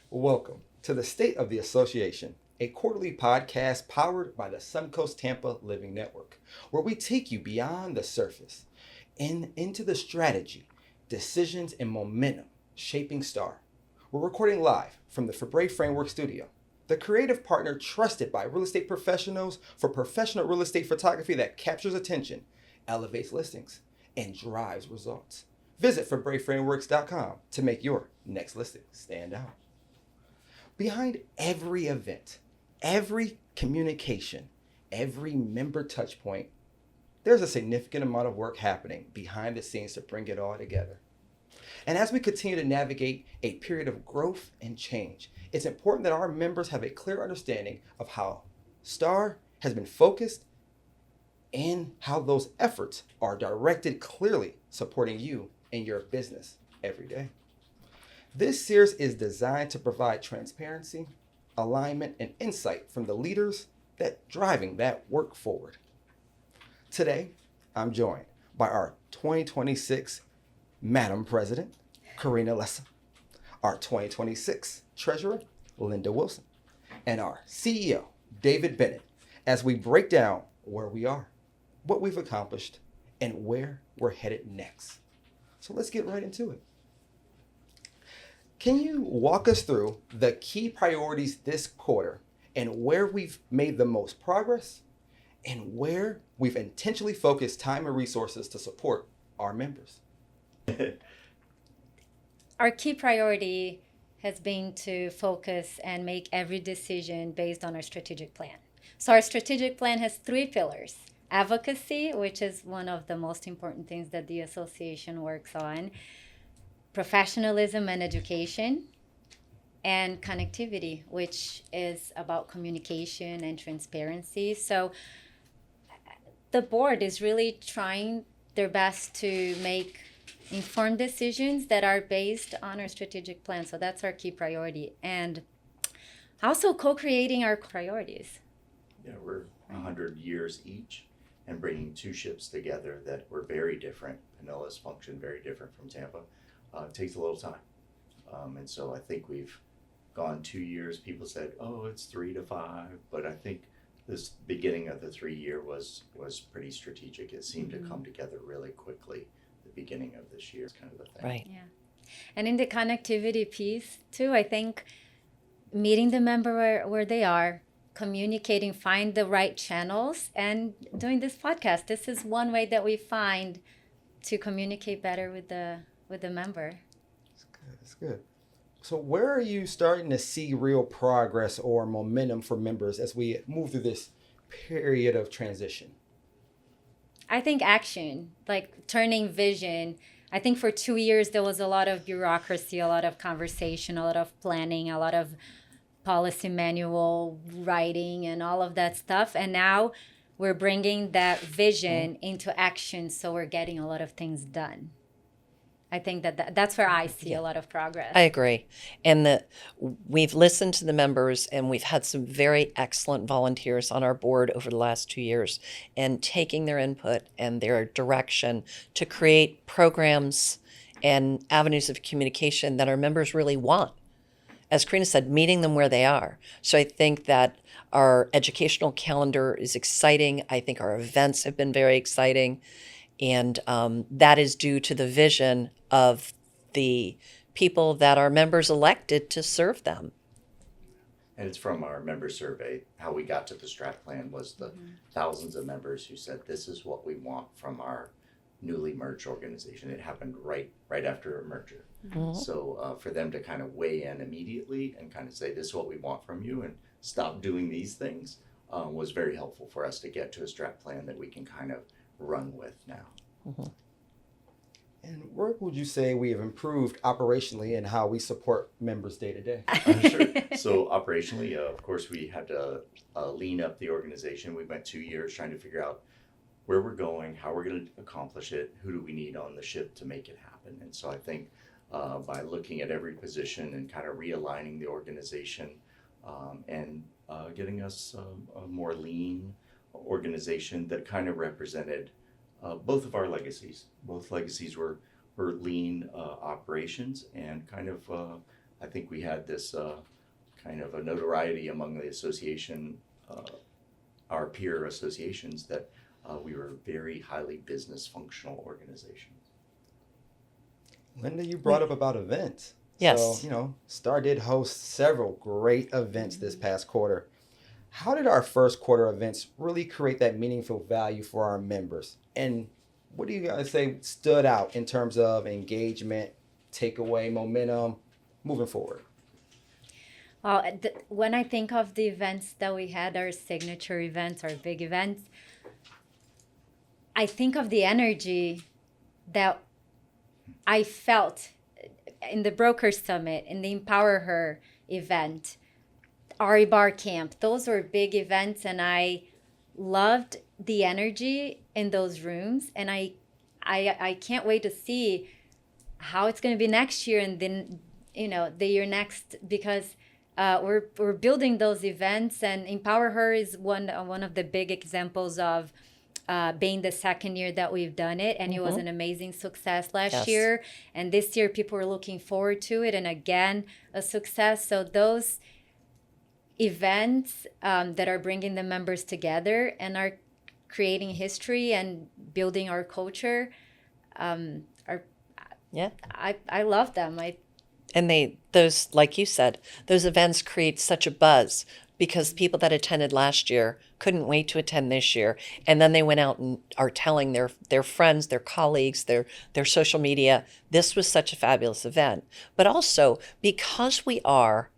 Welcome to the State of the Association, a quarterly podcast powered by the Suncoast Tampa Living Network, where we take you beyond the surface and into the strategy, decisions, and momentum shaping STAR. We're recording live from the Fabre Framework Studio, the creative partner trusted by real estate professionals for professional real estate photography that captures attention, elevates listings, and drives results. Visit FabreFrameworks.com to make your next listing stand out. Behind every event, every communication, every member touch point, there's a significant amount of work happening behind the scenes to bring it all together. And as we continue to navigate a period of growth and change, it's important that our members have a clear understanding of how STAR has been focused and how those efforts are directed clearly supporting you in your business every day. This series is designed to provide transparency, alignment, and insight from the leaders that driving that work forward. Today, I'm joined by our 2026 Madam President, Corina Lessa, our 2026 Treasurer, Linda Wilson, and our CEO, David Bennett, as we break down where we are, what we've accomplished, and where we're headed next. So let's get right into it. Can you walk us through the key priorities this quarter and where we've made the most progress and where we've intentionally focused time and resources to support our members? Our key priority has been to focus and make every decision based on our strategic plan. So our strategic plan has three pillars: advocacy, which is one of the most important things that the association works on, professionalism and education, and connectivity, which is about communication and transparency. So the board is really trying their best to make informed decisions that are based on our strategic plan. So that's our key priority. And also co-creating our priorities. Yeah, we're 100 years each and bringing two ships together that were very different. Pinellas functioned very different from Tampa. It takes a little time. And so I think we've gone 2 years. People said, oh, it's 3 to 5. But I think this beginning of the 3 year was pretty strategic. It seemed to come together really quickly. The beginning of this year is kind of the thing. Right. Yeah. And in the connectivity piece too, I think meeting the member where they are, communicating, find the right channels, and doing this podcast. This is one way that we find to communicate better with the member. That's good. So where are you starting to see real progress or momentum for members as we move through this period of transition? I think action, like turning vision. I think for 2 years there was a lot of bureaucracy, a lot of conversation, a lot of planning, a lot of policy manual writing and all of that stuff. And now we're bringing that vision into action, so we're getting a lot of things done. I think that's where I see a lot of progress. I agree. And we've listened to the members, and we've had some very excellent volunteers on our board over the last 2 years, and taking their input and their direction to create programs and avenues of communication that our members really want. As Corina said, meeting them where they are. So I think that our educational calendar is exciting. I think our events have been very exciting. And that is due to the vision of the people that our members elected to serve them. And it's from our member survey. How we got to the strat plan was the thousands of members who said, this is what we want from our newly merged organization. It happened right after a merger. So for them to kind of weigh in immediately and kind of say, this is what we want from you and stop doing these things was very helpful for us to get to a strat plan that we can kind of run with now. And where would you say we have improved operationally in how we support members day to day? Sure. So operationally, of course, we had to lean up the organization. We went 2 years trying to figure out where we're going, how we're going to accomplish it, who do we need on the ship to make it happen. And so I think by looking at every position and kind of realigning the organization and getting us a more lean organization that kind of represented both of our legacies. Both legacies were lean operations and kind of I think we had this kind of a notoriety among the association, our peer associations, that we were a very highly business functional organization. Linda, you brought up about events. Yes. So, Star did host several great events this past quarter. How did our first quarter events really create that meaningful value for our members? And what do you guys say stood out in terms of engagement, takeaway, momentum, moving forward? Well, when I think of the events that we had, our signature events, our big events, I think of the energy that I felt in the Broker Summit, in the Empower Her event, Ari Bar Camp. Those were big events, and I loved the energy in those rooms. And I can't wait to see how it's going to be next year, and then the year next, because we're building those events. And Empower Her is one of the big examples of being the second year that we've done it, and it was an amazing success last year. And this year, people are looking forward to it, and again, a success. So those events that are bringing the members together and are creating history and building our culture, I love them. And those, like you said, those events create such a buzz because people that attended last year couldn't wait to attend this year. And then they went out and are telling their friends, their colleagues, their social media, this was such a fabulous event. But also, because we are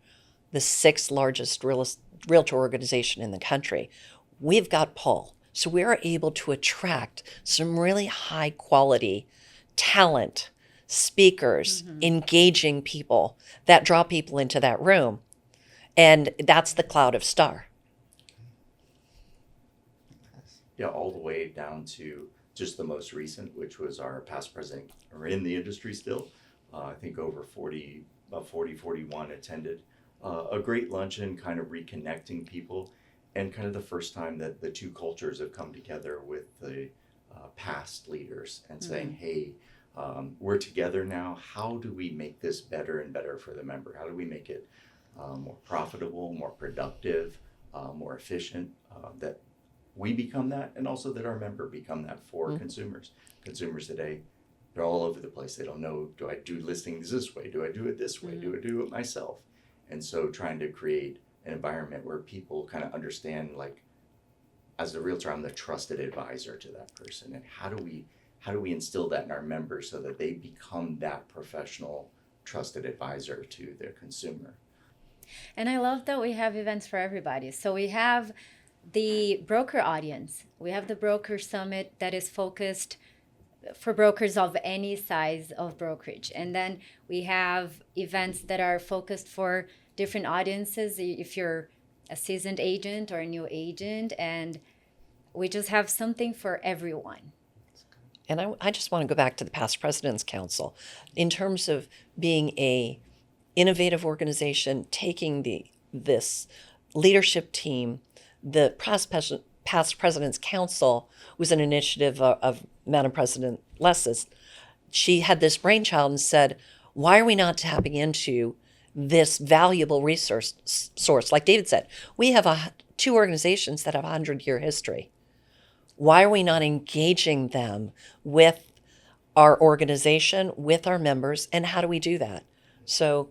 the sixth largest realtor organization in the country, we've got pull. So we are able to attract some really high quality talent, speakers, engaging people that draw people into that room. And that's the cloud of Star. Yeah, all the way down to just the most recent, which was our past president, or in the industry still. I think over 41 attended. A great luncheon, kind of reconnecting people, and kind of the first time that the two cultures have come together with the past leaders and saying, hey, we're together now. How do we make this better and better for the member? How do we make it more profitable, more productive, more efficient, that we become that, and also that our member become that for consumers. Consumers today, they're all over the place. They don't know, do I do listings this way? Do I do it this way? Do I do it myself? And so trying to create an environment where people kind of understand, like, as the realtor, I'm the trusted advisor to that person. And how do we instill that in our members so that they become that professional, trusted advisor to their consumer? And I love that we have events for everybody. So we have the broker audience. We have the Broker Summit that is focused for brokers of any size of brokerage. And then we have events that are focused for different audiences, if you're a seasoned agent or a new agent, and we just have something for everyone. And I just want to go back to the Past President's Council. In terms of being a innovative organization, taking this leadership team, the Past President's Council was an initiative of Madam President Lessa's. She had this brainchild and said, why are we not tapping into this valuable resource source? Like David said, we have two organizations that have a 100-year history. Why are we not engaging them with our organization, with our members, and how do we do that? So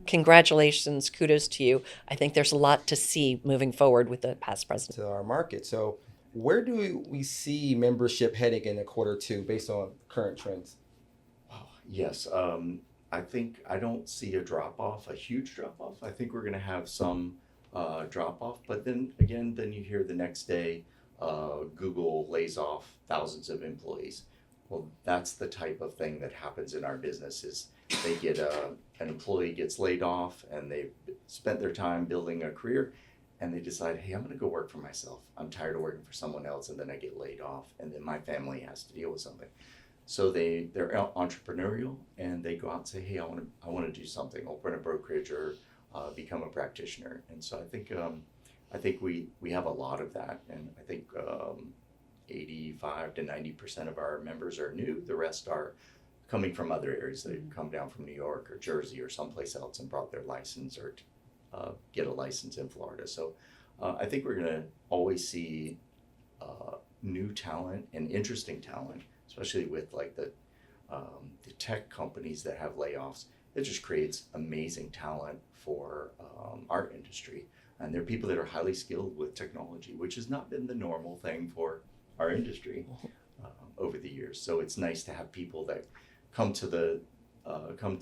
congratulations, kudos to you. I think there's a lot to see moving forward with the Past President. To our market. So where do we see membership heading in a quarter two based on current trends? Yes, I think I don't see a huge drop off. I think we're going to have some drop off, but then again, you hear the next day, Google lays off thousands of employees. Well, that's the type of thing that happens in our business. Is they get an employee gets laid off, and they've spent their time building a career, and they decide, hey, I'm going to go work for myself. I'm tired of working for someone else, and then I get laid off, and then my family has to deal with something. So they're entrepreneurial, and they go out and say, hey, I want to do something, open a brokerage or become a practitioner. And so I think we have a lot of that, and I think 85 to 90% of our members are new. The rest are coming from other areas. They've come down from New York or Jersey or someplace else and brought their license or get a license in Florida. So I think we're going to always see new talent and interesting talent, especially with like the tech companies that have layoffs. It just creates amazing talent for our industry. And they're people that are highly skilled with technology, which has not been the normal thing for our industry over the years. So it's nice to have people that come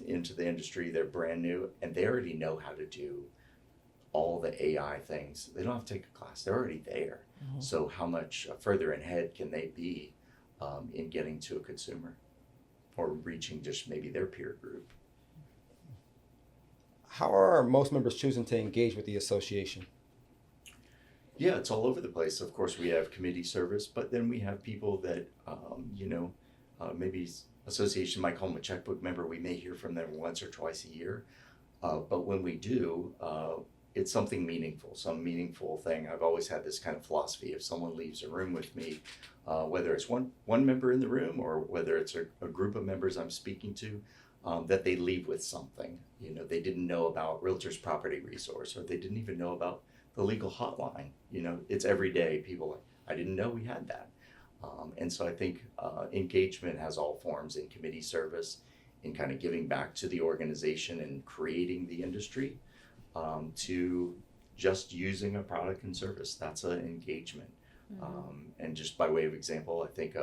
into the industry. They're brand new and they already know how to do all the AI things. They don't have to take a class. They're already there. Mm-hmm. So how much further ahead can they be in getting to a consumer or reaching just maybe their peer group? How are most members choosing to engage with the association? Yeah, it's all over the place. Of course, we have committee service, but then we have people that, maybe association might call them a checkbook member. We may hear from them once or twice a year. But when we do, it's something meaningful, some meaningful thing. I've always had this kind of philosophy. If someone leaves a room with me, whether it's one member in the room or whether it's a group of members I'm speaking to, that they leave with something. They didn't know about Realtors Property Resource, or they didn't even know about the legal hotline. It's every day people like, I didn't know we had that. And so I think engagement has all forms in committee service, in kind of giving back to the organization and creating the industry, to just using a product and service. That's an engagement. Mm-hmm. And just by way of example, I think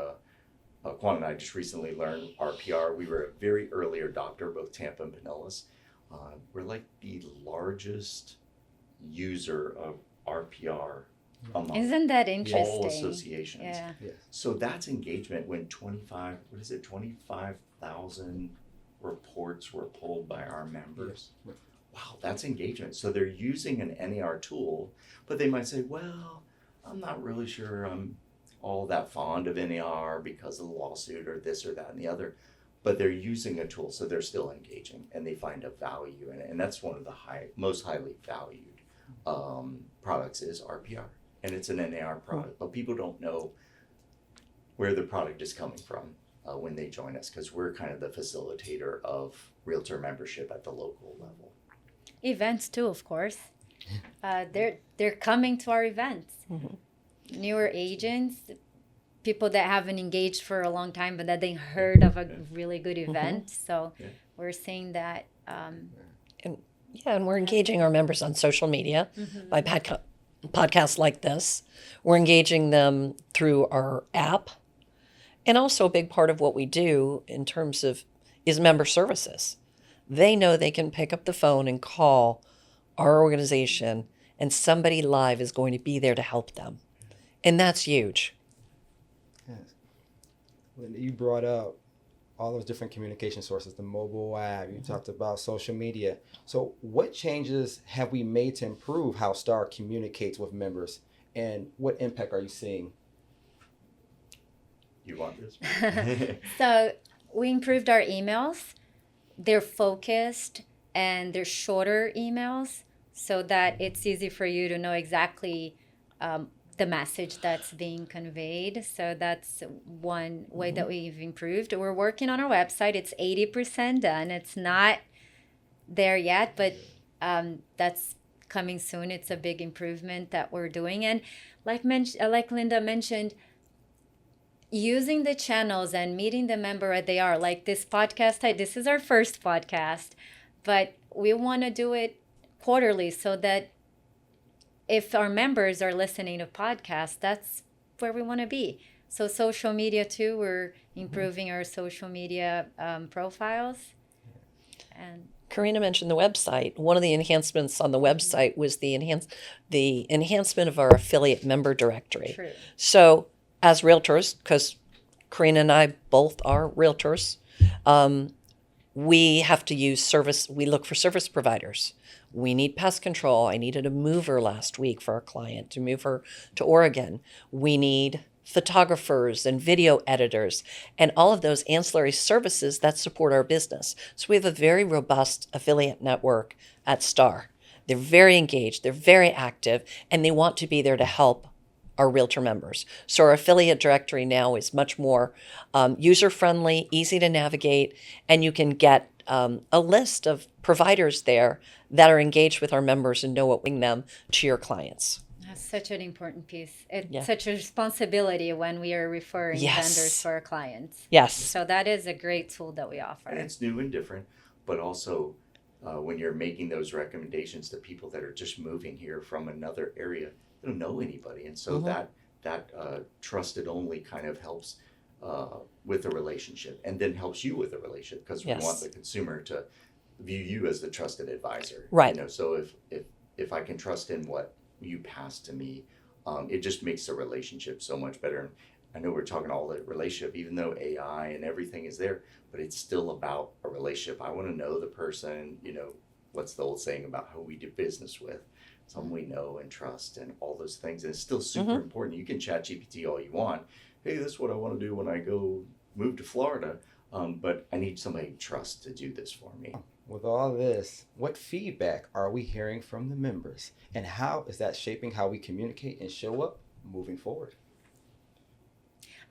Quan and I just recently learned RPR. We were a very early adopter, both Tampa and Pinellas. We're like the largest user of RPR among Isn't that interesting? all associations. Yeah. Yes. So that's engagement when 25,000 reports were pulled by our members. Yes. Wow, that's engagement. So they're using an NAR tool, but they might say, well, I'm not really sure I'm all that fond of NAR because of the lawsuit or this or that and the other, but they're using a tool, so they're still engaging and they find a value in it. And that's one of the most highly valued products is RPR, and it's an NAR product, but people don't know where the product is coming from when they join us, because we're kind of the facilitator of realtor membership at the local level. Events too, of course. They're coming to our events. Mm-hmm. Newer agents, people that haven't engaged for a long time, but that they heard of a really good event. Mm-hmm. So we're seeing that. And we're engaging our members on social media by podcasts like this. We're engaging them through our app. And also a big part of what we do in terms of is member services. They know they can pick up the phone and call our organization and somebody live is going to be there to help them. And that's huge. Yes. Linda, you brought up all those different communication sources, the mobile app, you talked about social media. So what changes have we made to improve how STAR communicates with members, and what impact are you seeing? You want this? So we improved our emails. They're focused and they're shorter emails so that it's easy for you to know exactly the message that's being conveyed. So that's one way that we've improved. We're working on our website. It's 80% done. It's not there yet, but that's coming soon. It's a big improvement that we're doing. And like Linda mentioned, using the channels and meeting the member where they are. Like this podcast, this is our first podcast, but we want to do it quarterly so that if our members are listening to podcasts, that's where we want to be. So social media too, we're improving our social media profiles. And Corina mentioned the website. One of the enhancements on the website was the enhancement of our affiliate member directory. True. So as realtors, because Corina and I both are realtors, we have to use service. We look for service providers. We need pest control. I needed a mover last week for our client to move her to Oregon. We need photographers and video editors and all of those ancillary services that support our business. So we have a very robust affiliate network at STAR. They're very engaged, they're very active, and they want to be there to help our realtor members. So our affiliate directory now is much more user-friendly, easy to navigate, and you can get a list of providers there that are engaged with our members and know what we bring them to your clients. That's such an important piece. It's Yeah. such a responsibility when we are referring Yes. vendors for our clients. Yes. So that is a great tool that we offer. And it's new and different, but also when you're making those recommendations to people that are just moving here from another area, they don't know anybody, and so that trusted only kind of helps with the relationship, and then helps you with the relationship, because we Yes. want the consumer to view you as the trusted advisor. Right. You know, so if I can trust in what you pass to me, it just makes the relationship so much better. I know we're talking all the relationship, even though AI and everything is there, but it's still about a relationship. I want to know the person, you know, what's the old saying about who we do business with? Someone we know and trust and all those things. And it's still super important. You can chat GPT all you want. Hey, this is what I want to do when I go move to Florida. But I need somebody to trust to do this for me. With all this, what feedback are we hearing from the members, and how is that shaping how we communicate and show up moving forward?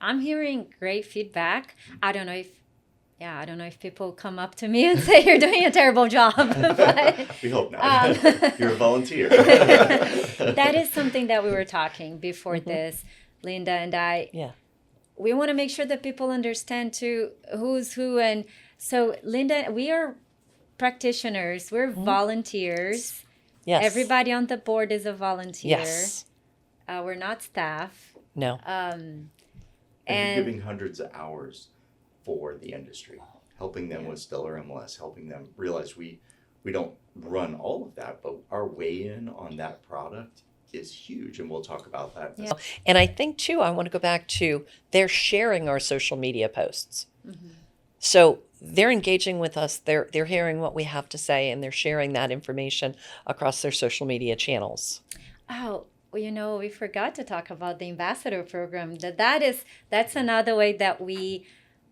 I'm hearing great feedback. I don't know if people come up to me and say you're doing a terrible job. But, We hope not. You're a volunteer. that is something that we were talking before this, Linda and I. Yeah. We want to make sure that people understand too who's who. And so, Linda, we are practitioners. We're volunteers. Yes. Everybody on the board is a volunteer. Yes. We're not staff. No. And And- you're giving hundreds of hours for the industry, helping them with Stellar MLS, helping them realize we don't run all of that, but our weigh in on that product is huge, and we'll talk about that. Yeah. And I think too, I want to go back to they're sharing our social media posts. So they're engaging with us. They're hearing what we have to say, and they're sharing that information across their social media channels. Oh, well, we forgot to talk about the ambassador program. That's another way that we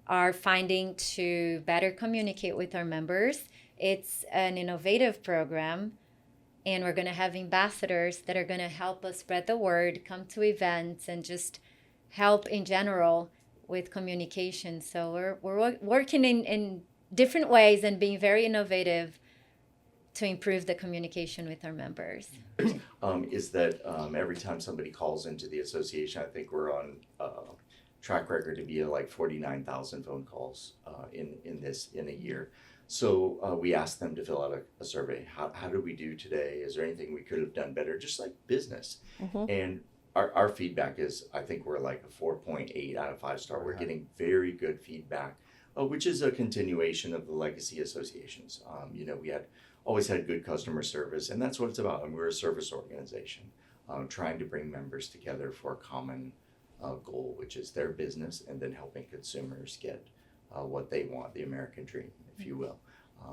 are finding to better communicate with our members. It's an innovative program, and we're going to have ambassadors that are going to help us spread the word, come to events, and just help in general with communication. So we're working in different ways and being very innovative to improve the communication with our members. Is that every time somebody calls into the association, I think we're on track record to be like 49,000 phone calls in a year. So we asked them to fill out a survey. How did we do today? Is there anything we could have done better? Just like business. And our feedback is, I think we're like a 4.8 out of 5 star. We're getting very good feedback, which is a continuation of the legacy associations. We always had good customer service, and that's what it's about. And we're a service organization trying to bring members together for a common goal, which is their business, and then helping consumers get what they want, the American dream, if you will.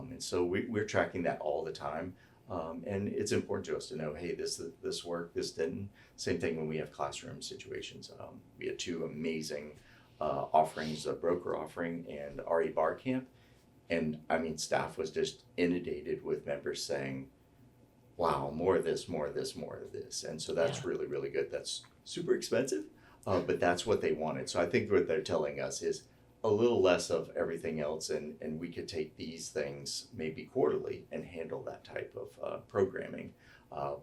And so we're tracking that all the time. And it's important to us to know, hey, this worked, this didn't. Same thing when we have classroom situations. We had 2 amazing offerings, a broker offering and RE Bar Camp. And I mean, staff was just inundated with members saying, wow, more of this, more of this, more of this. And so that's really, really good. That's super expensive, but that's what they wanted. So I think what they're telling us is a little less of everything else, and we could take these things maybe quarterly and handle that type of programming.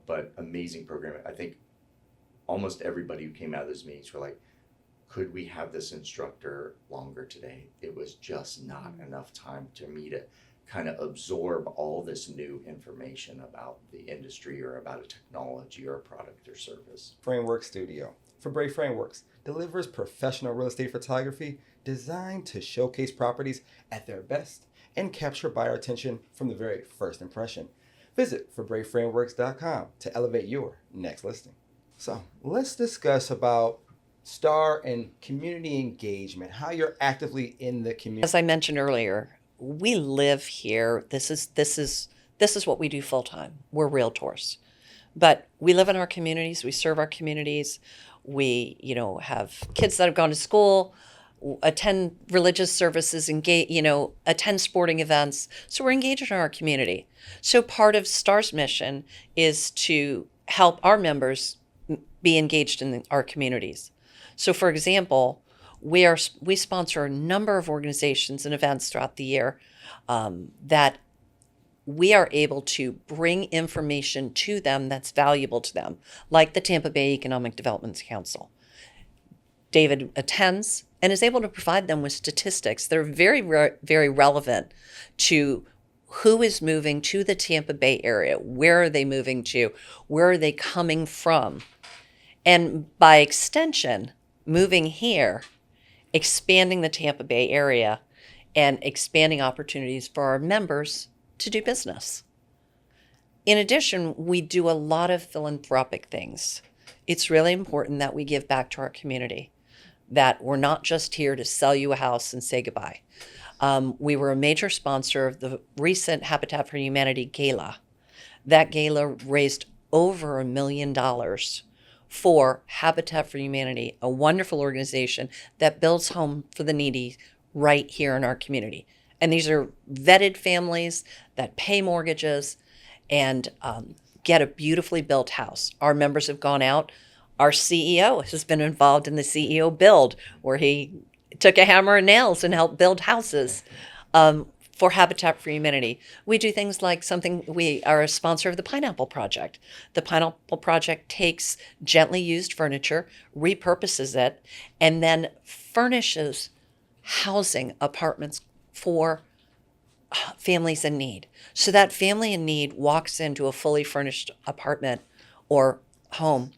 But amazing programming. I think almost everybody who came out of those meetings were like, could we have this instructor longer today? It was just not enough time to me to kind of absorb all this new information about the industry or about a technology or a product or service. Framework Studio. Fabre Frameworks delivers professional real estate photography designed to showcase properties at their best and capture buyer attention from the very first impression. Visit FabreFrameworks.com to elevate your next listing. So let's discuss about STAR and community engagement, how you're actively in the community. As I mentioned earlier, we live here. This is what we do full time. We're realtors, but we live in our communities. We serve our communities. We, have kids that have gone to school, attend religious services, attend sporting events. So we're engaged in our community. So part of STAR's mission is to help our members be engaged in our communities. So, for example, we sponsor a number of organizations and events throughout the year that we are able to bring information to them that's valuable to them, like the Tampa Bay Economic Development Council. David attends and is able to provide them with statistics that are very, very relevant to who is moving to the Tampa Bay area, where are they moving to, where are they coming from, and by extension, moving here, expanding the Tampa Bay area and expanding opportunities for our members to do business. In addition, we do a lot of philanthropic things. It's really important that we give back to our community, that we're not just here to sell you a house and say goodbye. We were a major sponsor of the recent Habitat for Humanity Gala. That gala raised over $1 million for Habitat for Humanity, a wonderful organization that builds homes for the needy right here in our community. And these are vetted families that pay mortgages and get a beautifully built house. Our members have gone out. Our CEO has been involved in the CEO build, where he took a hammer and nails and helped build houses for Habitat for Humanity. We do things like we are a sponsor of the Pineapple Project. The Pineapple Project takes gently used furniture, repurposes it, and then furnishes housing apartments for families in need. So that family in need walks into a fully furnished apartment or home.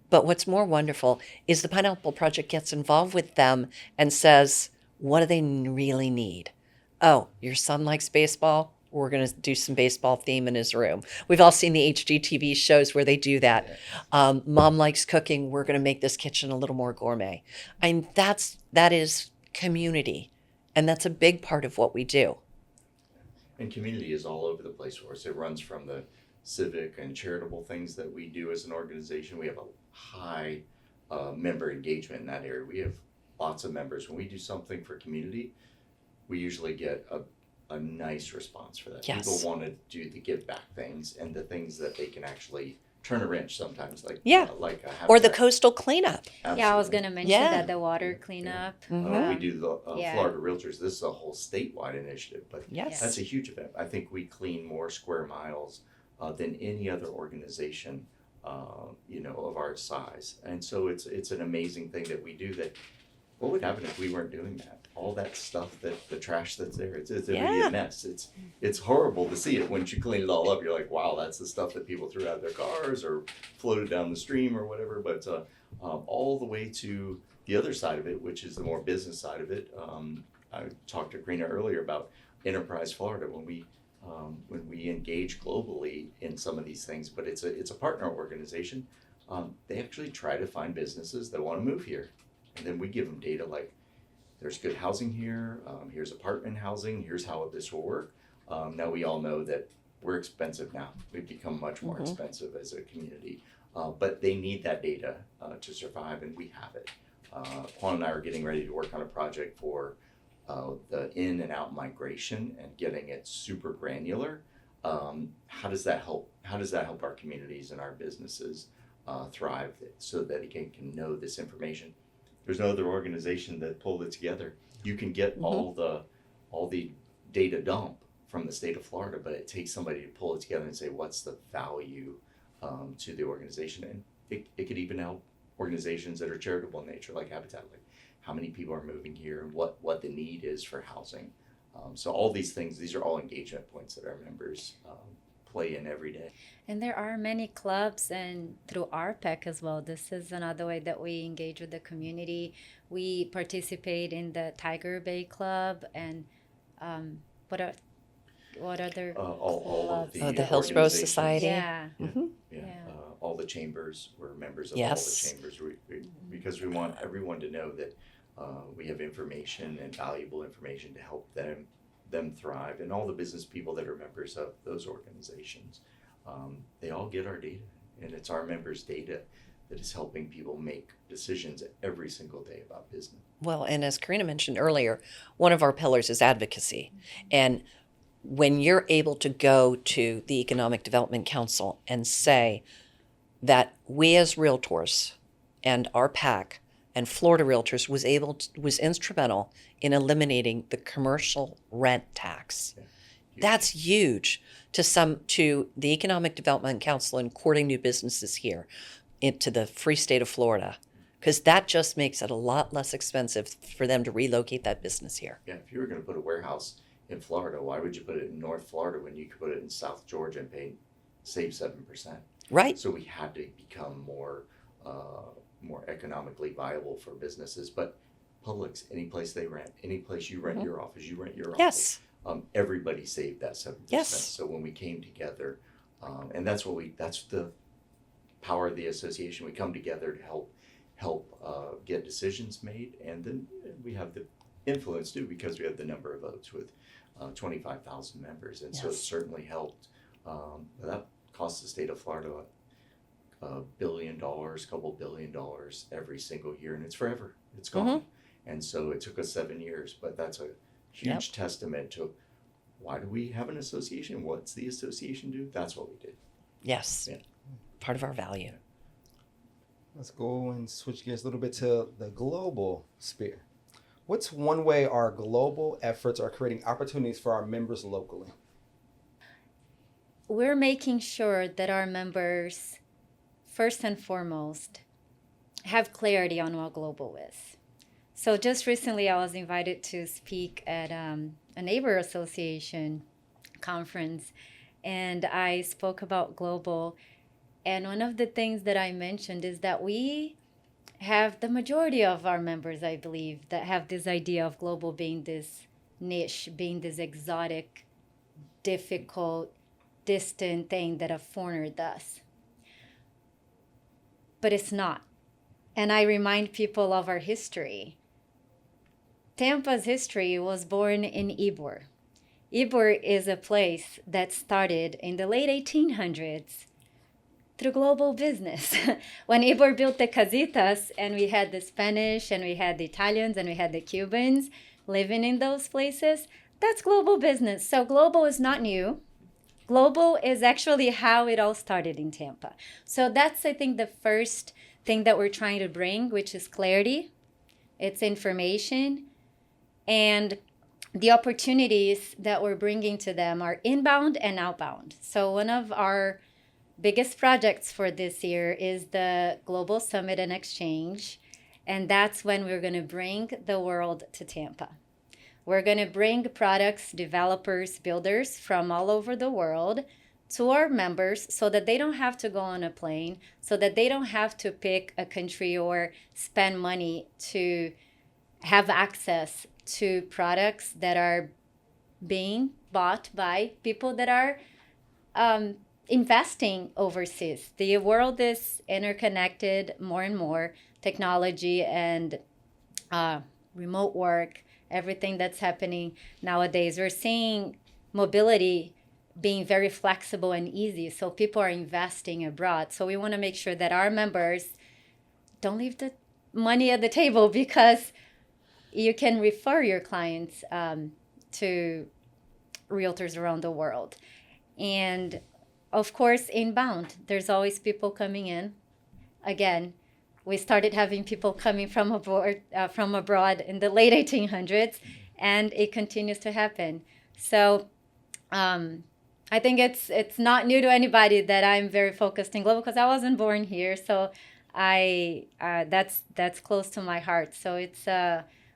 But what's more wonderful is the Pineapple Project gets involved with them and says, what do they really need? Oh, your son likes baseball? We're going to do some baseball theme in his room. We've all seen the HGTV shows where they do that. Mom likes cooking. We're going to make this kitchen a little more gourmet. And that is community. And that's a big part of what we do. And community is all over the place for us. It runs from the civic and charitable things that we do as an organization. We have a high member engagement in that area. We have lots of members. When we do something for community, we usually get a nice response for that. Yes. People want to do the give back things and the things that they can actually turn a wrench sometimes, like like a or the habitat. coastal cleanup. Yeah, I was going to mention Yeah. that, the water cleanup. We do the Yeah. Florida Realtors. This is a whole statewide initiative, but Yes. that's a huge event. I think we clean more square miles than any other organization, of our size. And so it's an amazing thing that we do. That what would happen if we weren't doing that? All that stuff, the trash that's there, it's a Yeah. mess. It's horrible to see it. Once you clean it all up, you're like, wow, that's the stuff that people threw out of their cars or floated down the stream or whatever. But all the way to the other side of it, which is the more business side of it. I talked to Corina earlier about Enterprise Florida when we engage globally in some of these things, but it's a partner organization. They actually try to find businesses that want to move here, and then we give them data like, there's good housing here, here's apartment housing, here's how this will work. Now we all know that we're expensive now. We've become much more expensive as a community, but they need that data to survive, and we have it. Juan and I are getting ready to work on a project for the in and out migration and getting it super granular. How does that help? How does that help our communities and our businesses thrive so that it can know this information? There's no other organization that pulled it together. You can get all the data dump from the state of Florida, but it takes somebody to pull it together and say, what's the value to the organization? And it could even help organizations that are charitable in nature, like Habitat, like how many people are moving here and what the need is for housing. So all these things, these are all engagement points that our members play in every day. And there are many clubs, and through RPEC as well. This is another way that we engage with the community. We participate in the Tiger Bay Club, and what other All of clubs? the Hillsborough organizations. Society. Yeah. Yeah. Yeah. All the chambers, we're members of Yes. all the chambers because we want everyone to know that we have information and valuable information to help them thrive, and all the business people that are members of those organizations, they all get our data, and it's our members' data that is helping people make decisions every single day about business. Well, and as Corina mentioned earlier, one of our pillars is advocacy. And when you're able to go to the Economic Development Council and say that we as realtors and our PAC and Florida Realtors was instrumental in eliminating the commercial rent tax. Yeah. That's huge to the Economic Development Council and courting new businesses here into the free state of Florida, because that just makes it a lot less expensive for them to relocate that business here. Yeah, if you were going to put a warehouse in Florida, why would you put it in North Florida when you could put it in South Georgia and save 7%? Right. So we had to become more economically viable for businesses. But Publix, any place they rent, any place you rent your office, you rent your office. Yes. Everybody saved that 7%. Yes. So when we came together, and that's the power of the association. We come together to help get decisions made, and then we have the influence too, because we have the number of votes with 25,000 members, and so it certainly helped. That costs the state of Florida $1 billion, couple $1 billion every single year, and it's forever. It's gone. And so it took us 7 years, but that's a huge testament to why do we have an association? What's the association do? That's what we did. Yes. Yeah. Part of our value. Let's go and switch gears a little bit to the global sphere. What's one way our global efforts are creating opportunities for our members locally? We're making sure that our members, first and foremost, have clarity on what global is. So just recently I was invited to speak at a neighbor association conference, and I spoke about global. And one of the things that I mentioned is that we have the majority of our members, I believe, that have this idea of global being this niche, being this exotic, difficult, distant thing that a foreigner does. But it's not. And I remind people of our history. Tampa's history was born in Ybor. Ybor is a place that started in the late 1800s through global business. When Ybor built the casitas, and we had the Spanish, and we had the Italians, and we had the Cubans living in those places, that's global business. So global is not new. Global is actually how it all started in Tampa. So that's, I think, the first thing that we're trying to bring, which is clarity. It's information. And the opportunities that we're bringing to them are inbound and outbound. So one of our biggest projects for this year is the Global Summit and Exchange. And that's when we're going to bring the world to Tampa. We're going to bring products, developers, builders from all over the world to our members so that they don't have to go on a plane, so that they don't have to pick a country or spend money to have access to products that are being bought by people that are investing overseas. The world is interconnected more and more. Technology and remote work, everything that's happening nowadays. We're seeing mobility being very flexible and easy. So people are investing abroad. So we want to make sure that our members don't leave the money at the table, because you can refer your clients to realtors around the world. And of course, inbound, there's always people coming in. Again, we started having people coming from abroad in the late 1800s, and it continues to happen. So I think it's not new to anybody that I'm very focused in global, because I wasn't born here. So that's close to my heart. So it's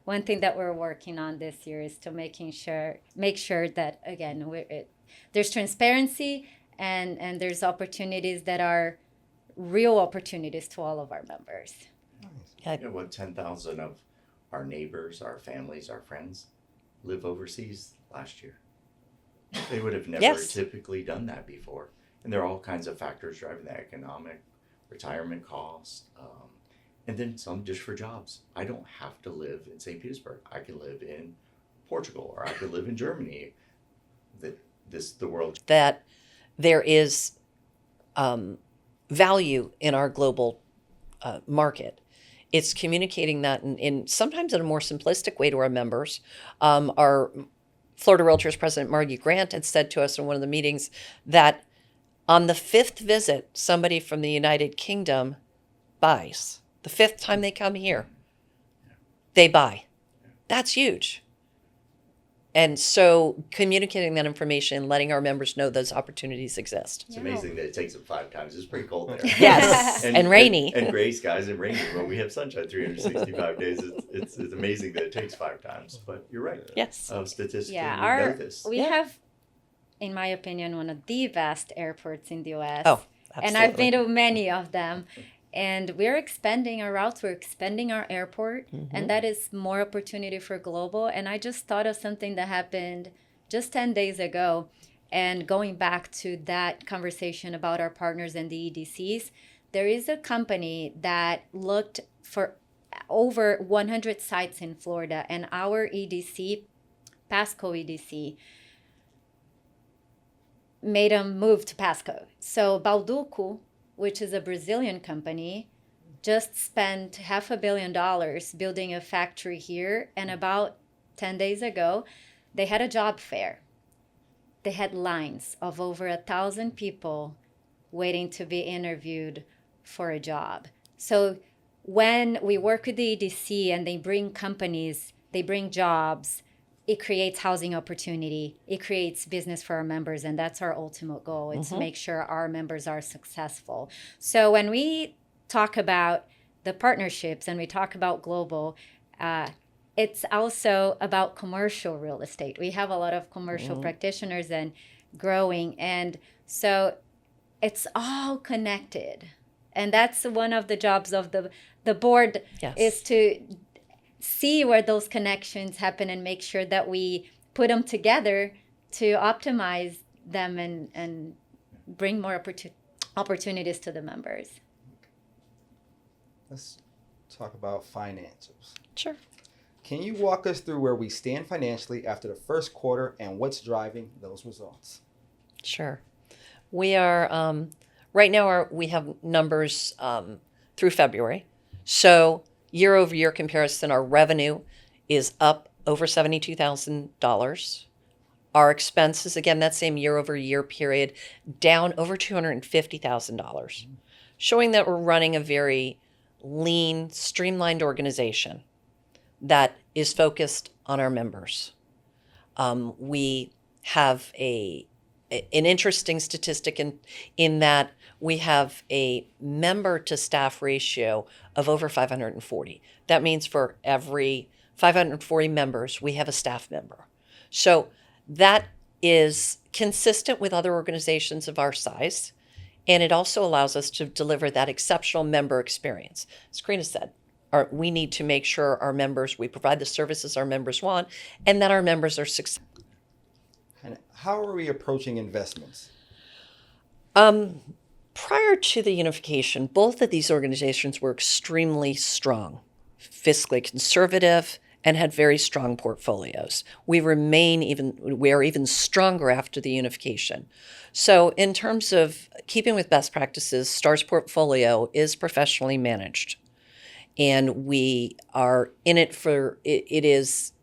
one thing that we're working on this year is to make sure that, again, there's transparency and there's opportunities that are real opportunities to all of our members. You know what, 10,000 of our neighbors, our families, our friends live overseas last year. They would have never typically done that before. And there are all kinds of factors driving that: economic, retirement costs, and then some just for jobs. I don't have to live in St. Petersburg. I can live in Portugal, or I could live in Germany. The world. That there is value in our global market. It's communicating that in sometimes in a more simplistic way to our members. Our Florida Realtors President Margie Grant had said to us in one of the meetings that on the 5th visit, somebody from the United Kingdom buys The fifth time they come here, they buy. That's huge. And so communicating that information, letting our members know those opportunities exist. It's amazing that it takes them 5 times. It's pretty cold there. Yes, and rainy. And gray skies and rainy. When we have sunshine 365 days, it's amazing that it takes 5 times. But you're right. Yes. Statistically, Yeah, we know this. we have, in my opinion, one of the best airports in the U.S. Oh, and I've absolutely. been to many of them. And we're expanding our routes, we're expanding our airport, and that is more opportunity for global. And I just thought of something that happened just 10 days ago. And going back to that conversation about our partners and the EDCs, there is a company that looked for over 100 sites in Florida, and our EDC, Pasco EDC, made them move to Pasco. So Balduco, which is a Brazilian company, just spent $500 million building a factory here. And about 10 days ago, they had a job fair. They had lines of over 1,000 people waiting to be interviewed for a job. So when we work with the EDC and they bring companies, they bring jobs, it creates housing opportunity, it creates business for our members, and that's our ultimate goal. It's to make sure our members are successful. So when we talk about the partnerships and we talk about global, it's also about commercial real estate. We have a lot of commercial practitioners and growing, and so it's all connected. And that's one of the jobs of the board, is to see where those connections happen and make sure that we put them together to optimize them and bring more opportunities to the members. Let's talk about financials. Sure. Can you walk us through where we stand financially after the first quarter and what's driving those results? Sure. We are, right now, we have numbers through February. So year over year comparison, our revenue is up over $72,000. Our expenses, again, that same year over year period, down over $250,000, showing that we're running a very lean, streamlined organization that is focused on our members. We have an interesting statistic in that we have a member to staff ratio of over 540. That means for every 540 members, we have a staff member. So that is consistent with other organizations of our size, and it also allows us to deliver that exceptional member experience. As Corina said, we need to make sure our members, we provide the services our members want, and that our members are successful. And how are we approaching investments? Prior to the unification, both of these organizations were extremely strong, fiscally conservative, and had very strong portfolios. We are even stronger after the unification. So in terms of keeping with best practices, STAR's portfolio is professionally managed. And we are in it for, it is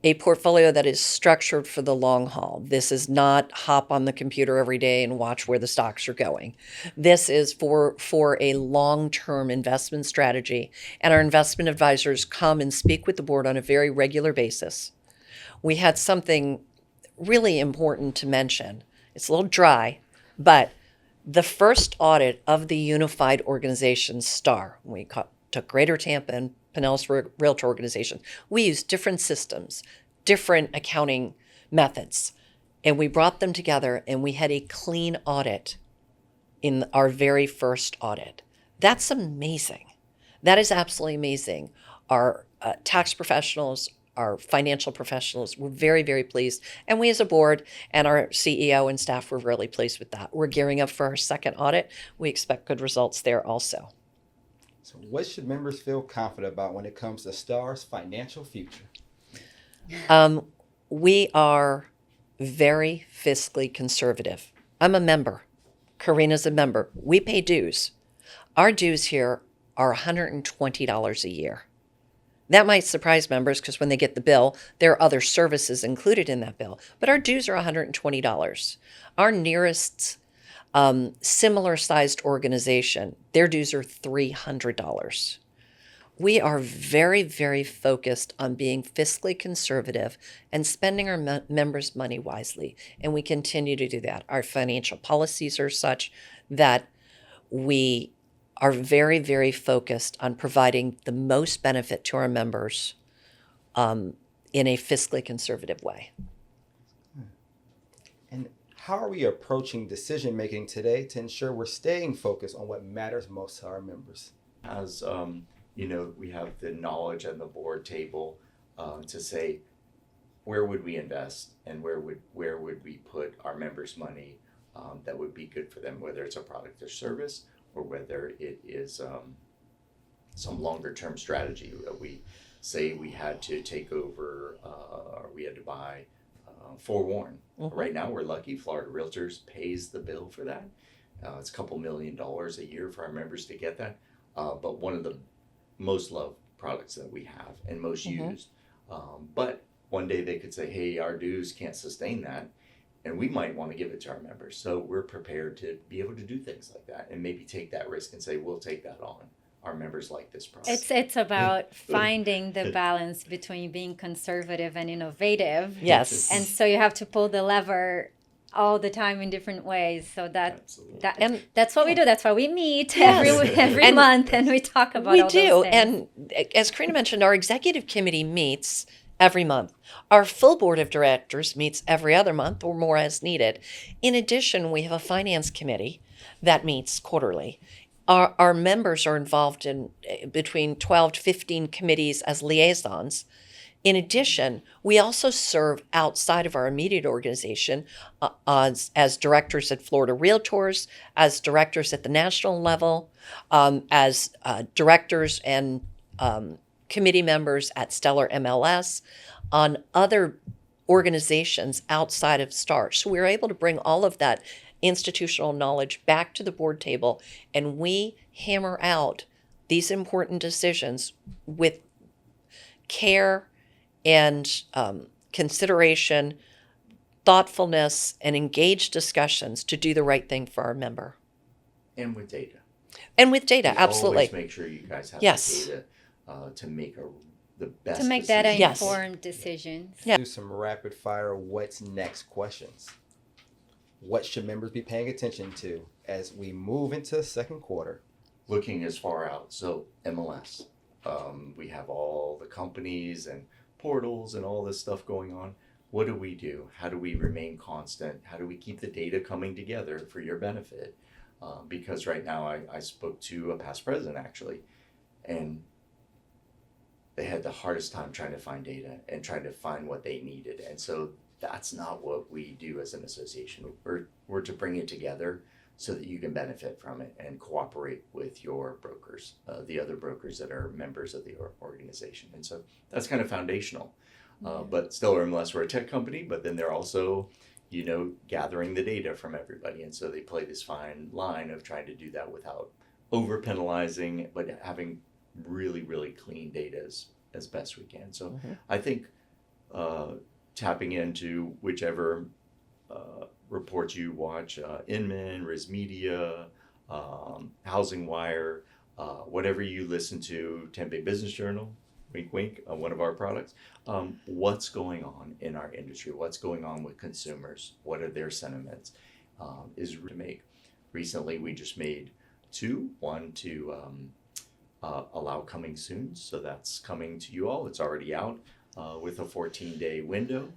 a portfolio that is structured for the long haul. This is not hop on the computer every day and watch where the stocks are going. This is for a long-term investment strategy. And our investment advisors come and speak with the board on a very regular basis. We had something really important to mention. It's a little dry, but the first audit of the unified organization STAR, we took Greater Tampa and Pinellas Realtor Organization. We used different systems, different accounting methods, and we brought them together and we had a clean audit in our very first audit. That's amazing. That is absolutely amazing. Our tax professionals, our financial professionals were very, very pleased. And we as a board and our CEO and staff were really pleased with that. We're gearing up for our second audit. We expect good results there also. So what should members feel confident about when it comes to STAR's financial future? We are very fiscally conservative. I'm a member. Corina's a member. We pay dues. Our dues here are $120 a year. That might surprise members because when they get the bill, there are other services included in that bill. But our dues are $120. Our nearest Similar sized organization, their dues are $300. We are very, very focused on being fiscally conservative and spending our members' money wisely. And we continue to do that. Our financial policies are such that we are very, very focused on providing the most benefit to our members in a fiscally conservative way. And how are we approaching decision making today to ensure we're staying focused on what matters most to our members? As we have the knowledge at the board table to say where would we invest and where would we put our members' money that would be good for them, whether it's a product or service or whether it is some longer term strategy. We say we had to take over or we had to buy forewarn. Mhm. Right now we're lucky. Florida Realtors pays the bill for that. It's a couple $1 million a year for our members to get that. But one of the most loved products that we have and most used. But one day they could say, hey, our dues can't sustain that. And we might want to give it to our members. So we're prepared to be able to do things like that and maybe take that risk and say, we'll take that on. Our members like this product. It's about finding the balance between being conservative and innovative. Yes. And so you have to pull the lever all the time in different ways. So that's what we do. That's why we meet every month and we talk about we all do. those things. And as Corina mentioned, our executive committee meets every month. Our full board of directors meets every other month or more as needed. In addition, we have a finance committee that meets quarterly. Our members are involved in between 12 to 15 committees as liaisons. In addition, we also serve outside of our immediate organization as directors at Florida Realtors, as directors at the national level, as directors and committee members at Stellar MLS, on other organizations outside of STAR. So we're able to bring all of that institutional knowledge back to the board table, and we hammer out these important decisions with care and consideration, thoughtfulness, and engaged discussions to do the right thing for our member. And with data. And with data, We absolutely. Always make sure you guys have the data to make the best to make decision. data Yes. informed decisions. Yeah. Do some rapid fire what's next questions. What should members be paying attention to as we move into the second quarter? Looking as far out. So MLS, we have all the companies and portals and all this stuff going on. What do we do? How do we remain constant? How do we keep the data coming together for your benefit? Because right now I spoke to a past president actually, and they had the hardest time trying to find data and trying to find what they needed. And so that's not what we do as an association. We're to bring it together so that you can benefit from it and cooperate with your brokers, the other brokers that are members of the organization. And so that's kind of foundational. But still, unless we're a tech company, but then they're also, gathering the data from everybody. And so they play this fine line of trying to do that without over penalizing, but having really, really clean data as best we can. So I think tapping into whichever reports you watch, Inman, RISMedia, Housing Wire, whatever you listen to, Tampa Bay Business Journal, wink, wink, one of our products, what's going on in our industry, what's going on with consumers, what are their sentiments, is to make. Recently, we just made one to allow coming soon, so that's coming to you all. It's already out with a 14-day window,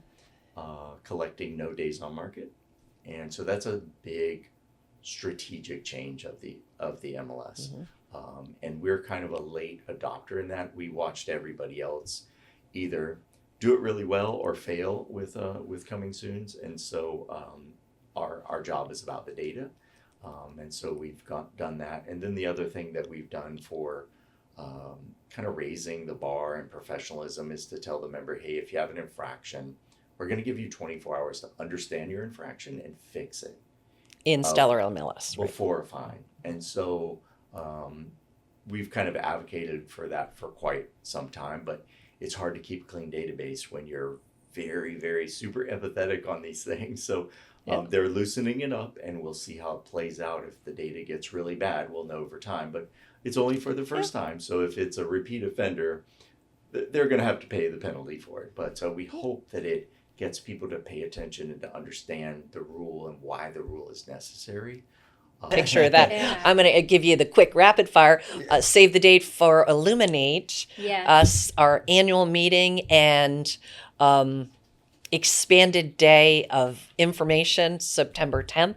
collecting no days on market. And so that's a big strategic change of the MLS. And we're kind of a late adopter in that. We watched everybody else either do it really well or fail with coming soons. And so our job is about the data. And so we've done that. And then the other thing that we've done for kind of raising the bar and professionalism is to tell the member, hey, if you have an infraction, we're going to give you 24 hours to understand your infraction and fix it. In Stellar MLS. Before a fine. And so we've kind of advocated for that for quite some time, but it's hard to keep a clean database when you're very, very super empathetic on these things. So Yeah. They're loosening it up, and we'll see how it plays out. If the data gets really bad, we'll know over time. But it's only for the first time. So if it's a repeat offender, they're going to have to pay the penalty for it. But we hope that it gets people to pay attention and to understand the rule and why the rule is necessary. Picture that. Yeah. I'm going to give you the quick rapid fire. Save the date for Illuminate, Yes. our annual meeting and expanded day of information, September 10th.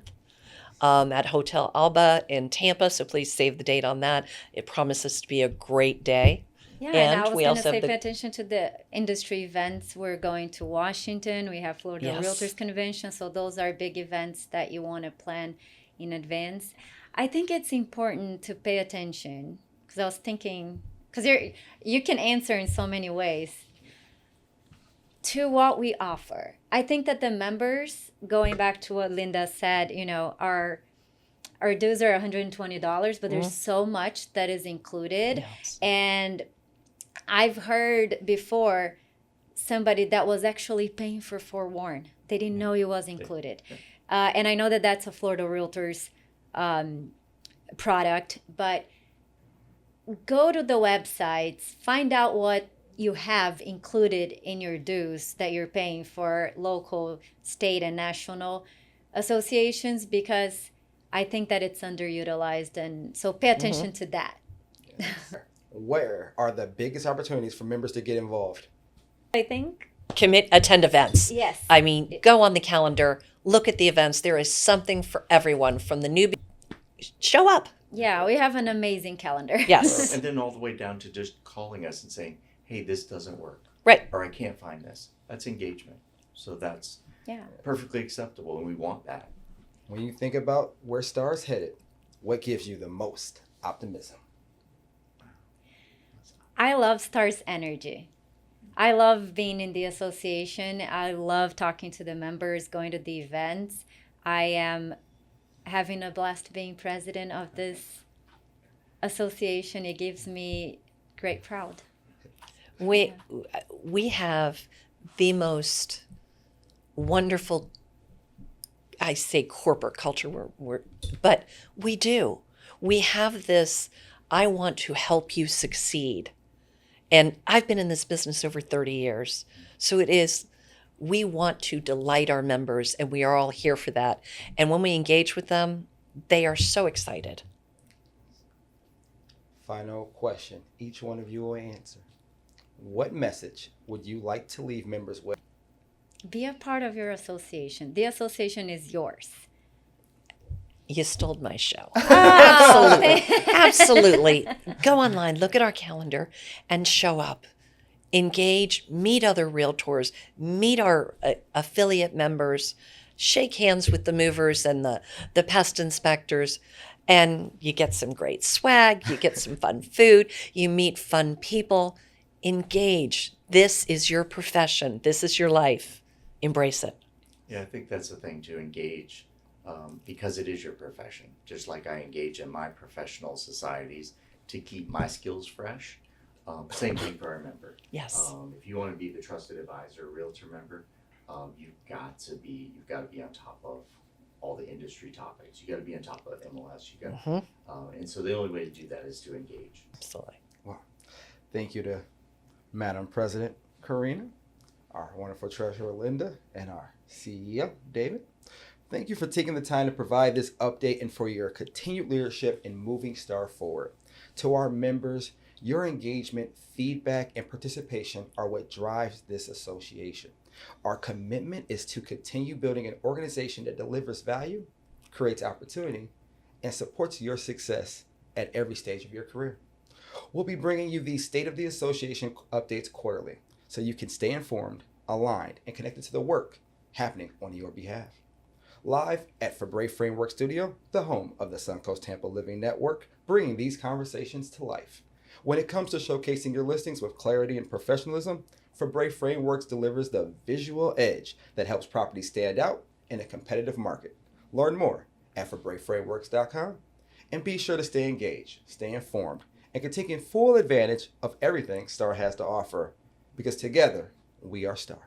At Hotel Alba in Tampa, so please save the date on that. It promises to be a great day. Yeah, And and I was we going also to say, have the- pay attention to the industry events. We're going to Washington. We have Florida Yes. Realtors Convention. So those are big events that you want to plan in advance. I think it's important to pay attention because I was thinking, because you can answer in so many ways to what we offer. I think that the members, going back to what Linda said, our dues are $120, but there's so much that is included. Yes. And I've heard before somebody that was actually paying for forewarn. They didn't know it was included. And I know that that's a Florida Realtors product, but go to the websites, find out what you have included in your dues that you're paying for local, state, and national associations, because I think that it's underutilized. And so pay attention to that. Where are the biggest opportunities for members to get involved? I think. Attend events. Yes. I mean, go on the calendar, look at the events. There is something for everyone from the newbie. Show up. Yeah, we have an amazing calendar. Yes. And then all the way down to just calling us and saying, hey, this doesn't work. Right. Or I can't find this. That's engagement. So that's Yeah. perfectly acceptable, and we want that. When you think about where STAR's headed, what gives you the most optimism? I love Stars Energy. I love being in the association. I love talking to the members, going to the events. I am having a blast being president of this association. It gives me great pride. We have the most wonderful, I say corporate culture, but we do. We have this, I want to help you succeed. And I've been in this business over 30 years. So it is, we want to delight our members, and we are all here for that. And when we engage with them, they are so excited. Final question. Each one of you will answer. What message would you like to leave members with? Be a part of your association. The association is yours. You stole my show. Oh, Absolutely. Absolutely. Go online, look at our calendar, and show up. Engage, meet other realtors, meet our affiliate members, shake hands with the movers and the pest inspectors, and you get some great swag, you get some fun food, you meet fun people. Engage. This is your profession. This is your life. Embrace it. Yeah, I think that's the thing, to engage, because it is your profession. Just like I engage in my professional societies to keep my skills fresh. Same thing for our member. Yes. If you want to be the trusted advisor, realtor member, you've got to be on top of all the industry topics. You got to be on top of MLS. You got, and so the only way to do that is to engage. Absolutely. Wow. Thank you to Madam President Corina, our wonderful treasurer Linda, and our CEO David. Thank you for taking the time to provide this update and for your continued leadership in moving STAR forward. To our members, your engagement, feedback, and participation are what drives this association. Our commitment is to continue building an organization that delivers value, creates opportunity, and supports your success at every stage of your career. We'll be bringing you these State of the Association updates quarterly so you can stay informed, aligned, and connected to the work happening on your behalf. Live at Fabre Framework Studio, the home of the Suncoast Tampa Living Network, bringing these conversations to life. When it comes to showcasing your listings with clarity and professionalism, Fabre Frameworks delivers the visual edge that helps properties stand out in a competitive market. Learn more at FabreFrameworks.com, and be sure to stay engaged, stay informed, and can take full advantage of everything STAR has to offer, because together we are STAR.